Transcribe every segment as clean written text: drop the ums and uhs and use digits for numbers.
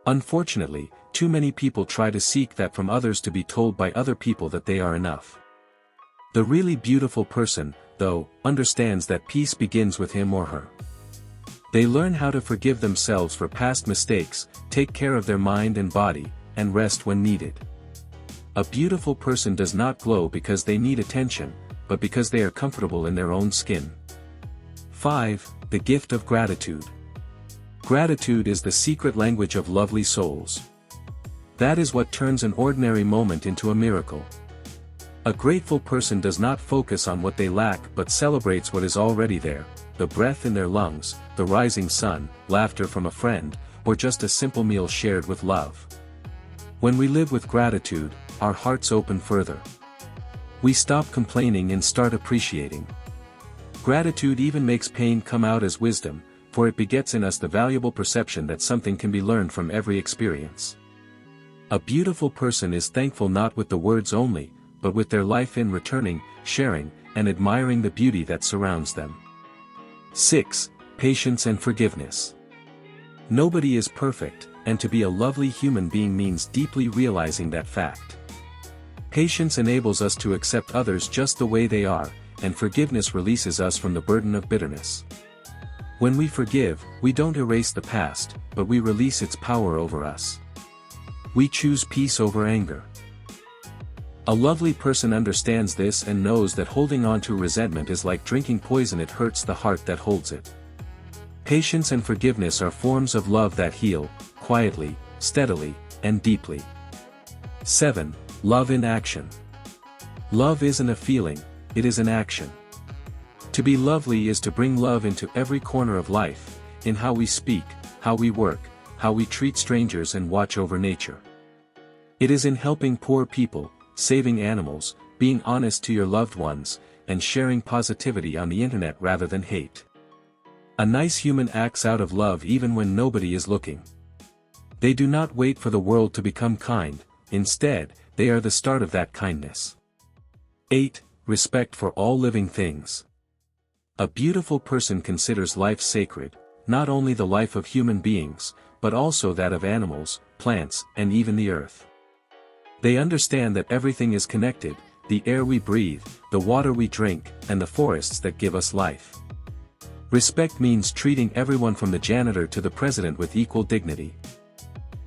Unfortunately, too many people try to seek that from others to be told by other people that they are enough. The really beautiful person, though, understands that peace begins with him or her. They learn how to forgive themselves for past mistakes, take care of their mind and body, and rest when needed. A beautiful person does not glow because they need attention, but because they are comfortable in their own skin. 5. The gift of gratitude. Gratitude is the secret language of lovely souls. That is what turns an ordinary moment into a miracle. A grateful person does not focus on what they lack but celebrates what is already there, the breath in their lungs, the rising sun, laughter from a friend, or just a simple meal shared with love. When we live with gratitude, our hearts open further. We stop complaining and start appreciating. Gratitude even makes pain come out as wisdom, for it begets in us the valuable perception that something can be learned from every experience. A beautiful person is thankful not with the words only, but with their life in returning, sharing, and admiring the beauty that surrounds them. 6. Patience and forgiveness. Nobody is perfect, and to be a lovely human being means deeply realizing that fact. Patience enables us to accept others just the way they are, and forgiveness releases us from the burden of bitterness. When we forgive, we don't erase the past, but we release its power over us. We choose peace over anger. A lovely person understands this and knows that holding on to resentment is like drinking poison. It hurts the heart that holds it. Patience and forgiveness are forms of love that heal, quietly, steadily, and deeply. 7. Love in action. Love isn't a feeling, it is an action. To be lovely is to bring love into every corner of life, in how we speak, how we work, how we treat strangers and watch over nature. It is in helping poor people, saving animals, being honest to your loved ones, and sharing positivity on the internet rather than hate. A nice human acts out of love even when nobody is looking. They do not wait for the world to become kind, instead, they are the start of that kindness. 8. Respect for all living things. A beautiful person considers life sacred, not only the life of human beings, but also that of animals, plants, and even the earth. They understand that everything is connected, the air we breathe, the water we drink, and the forests that give us life. Respect means treating everyone from the janitor to the president with equal dignity.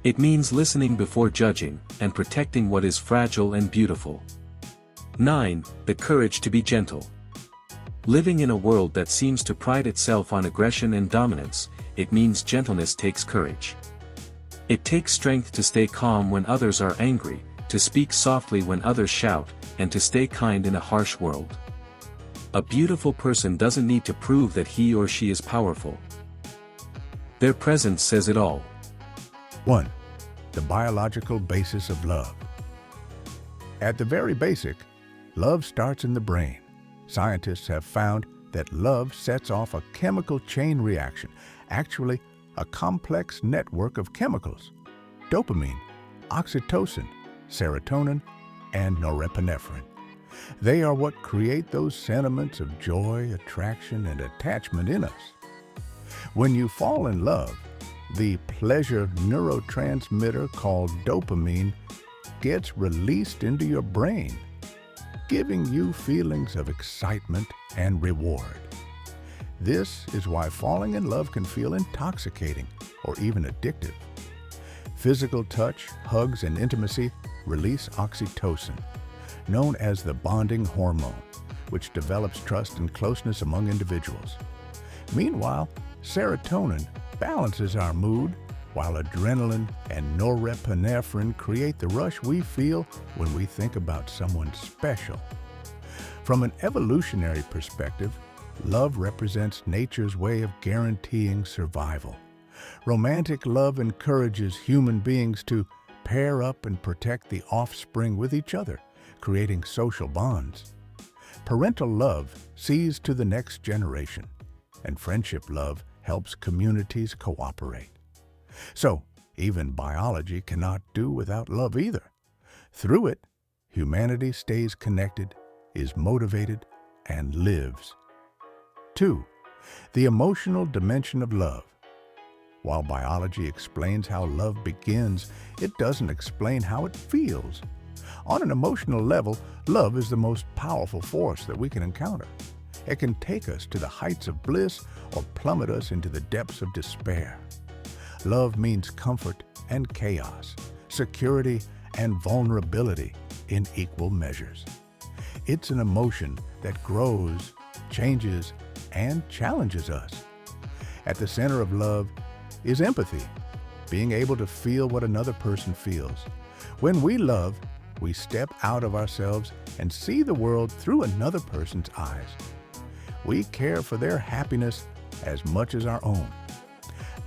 It means listening before judging, and protecting what is fragile and beautiful. 9. The courage to be gentle. Living in a world that seems to pride itself on aggression and dominance, it means gentleness takes courage. It takes strength to stay calm when others are angry, to speak softly when others shout, and to stay kind in a harsh world. A beautiful person doesn't need to prove that he or she is powerful. Their presence says it all. 1. The biological basis of love. At the very basic, love starts in the brain. Scientists have found that love sets off a chemical chain reaction, actually a complex network of chemicals: dopamine, oxytocin, serotonin, and norepinephrine. They are what create those sentiments of joy, attraction, and attachment in us. When you fall in love, the pleasure neurotransmitter called dopamine gets released into your brain, giving you feelings of excitement and reward. This is why falling in love can feel intoxicating or even addictive. Physical touch, hugs, and intimacy release oxytocin, known as the bonding hormone, which develops trust and closeness among individuals. Meanwhile, serotonin balances our mood, while adrenaline and norepinephrine create the rush we feel when we think about someone special. From an evolutionary perspective, love represents nature's way of guaranteeing survival. Romantic love encourages human beings to pair up and protect the offspring with each other, creating social bonds. Parental love sees to the next generation, and friendship love helps communities cooperate. So, even biology cannot do without love either. Through it, humanity stays connected, is motivated, and lives. 2. The emotional dimension of love. While biology explains how love begins, it doesn't explain how it feels. On an emotional level, love is the most powerful force that we can encounter. It can take us to the heights of bliss or plummet us into the depths of despair. Love means comfort and chaos, security and vulnerability in equal measures. It's an emotion that grows, changes, and challenges us. At the center of love is empathy, being able to feel what another person feels. When we love, we step out of ourselves and see the world through another person's eyes. We care for their happiness as much as our own.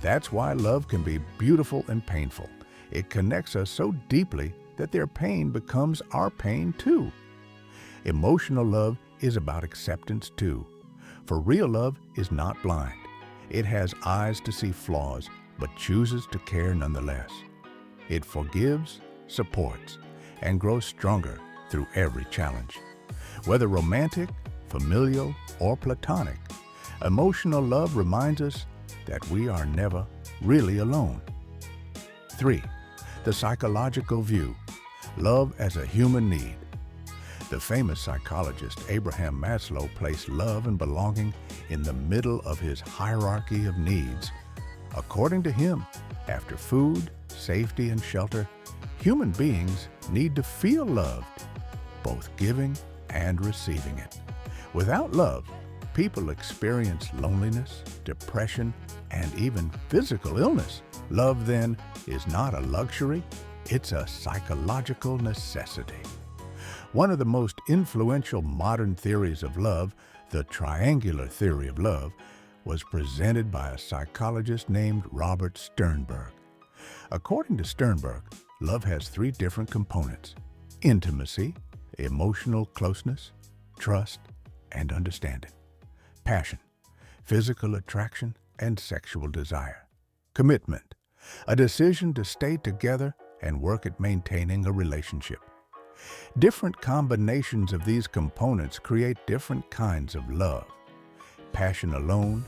That's why love can be beautiful and painful. It connects us so deeply that their pain becomes our pain too. Emotional love is about acceptance too. For real love is not blind. It has eyes to see flaws, but chooses to care nonetheless. It forgives, supports, and grows stronger through every challenge. Whether romantic, familial, or platonic, emotional love reminds us that we are never really alone. 3. The psychological view. Love as a human need. The famous psychologist Abraham Maslow placed love and belonging in the middle of his hierarchy of needs. According to him, after food, safety, and shelter, human beings need to feel loved, both giving and receiving it. Without love, people experience loneliness, depression, and even physical illness. Love, then, is not a luxury, it's a psychological necessity. One of the most influential modern theories of love, the triangular theory of love, was presented by a psychologist named Robert Sternberg. According to Sternberg, love has 3 different components: intimacy, emotional closeness, trust, and understanding; passion, physical attraction and sexual desire; commitment, a decision to stay together and work at maintaining a relationship. Different combinations of these components create different kinds of love. Passion alone,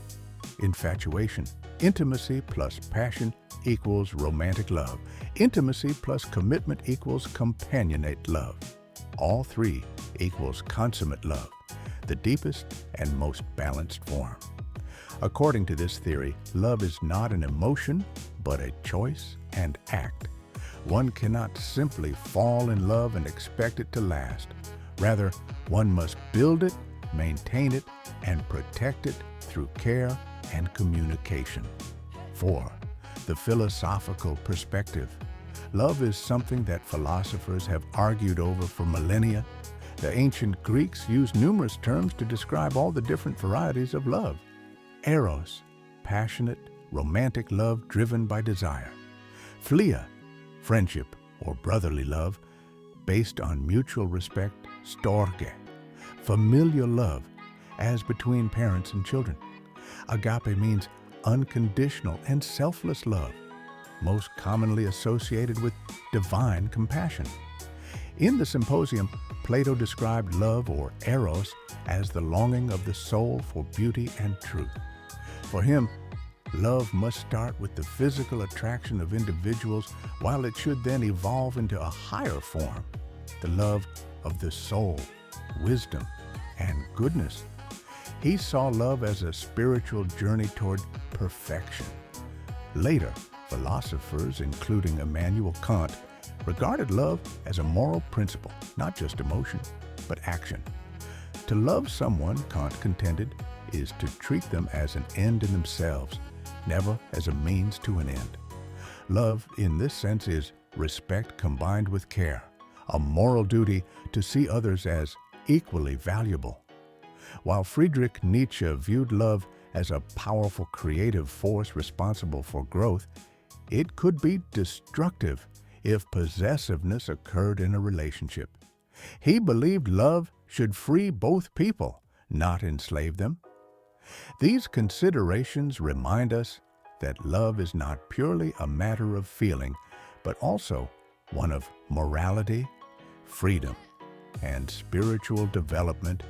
infatuation. Intimacy plus passion equals romantic love. Intimacy plus commitment equals companionate love. All 3 equals consummate love, the deepest and most balanced form. According to this theory, love is not an emotion, but a choice and act. One cannot simply fall in love and expect it to last. Rather, one must build it, maintain it, and protect it through care and communication. 4. The philosophical perspective. Love is something that philosophers have argued over for millennia. The ancient Greeks used numerous terms to describe all the different varieties of love. Eros, passionate, romantic love driven by desire. Philia, friendship or brotherly love based on mutual respect. Storge, familial love, as between parents and children. Agape means unconditional and selfless love, most commonly associated with divine compassion. In the Symposium, Plato described love, or eros, as the longing of the soul for beauty and truth. For him, love must start with the physical attraction of individuals, while it should then evolve into a higher form, the love of the soul, wisdom, and goodness. He saw love as a spiritual journey toward perfection. Later, philosophers, including Immanuel Kant, regarded love as a moral principle, not just emotion, but action. To love someone, Kant contended, is to treat them as an end in themselves, never as a means to an end. Love, in this sense, is respect combined with care, a moral duty to see others as equally valuable. While Friedrich Nietzsche viewed love as a powerful creative force responsible for growth, it could be destructive if possessiveness occurred in a relationship. He believed love should free both people, not enslave them. These considerations remind us that love is not purely a matter of feeling, but also one of morality, freedom, and spiritual development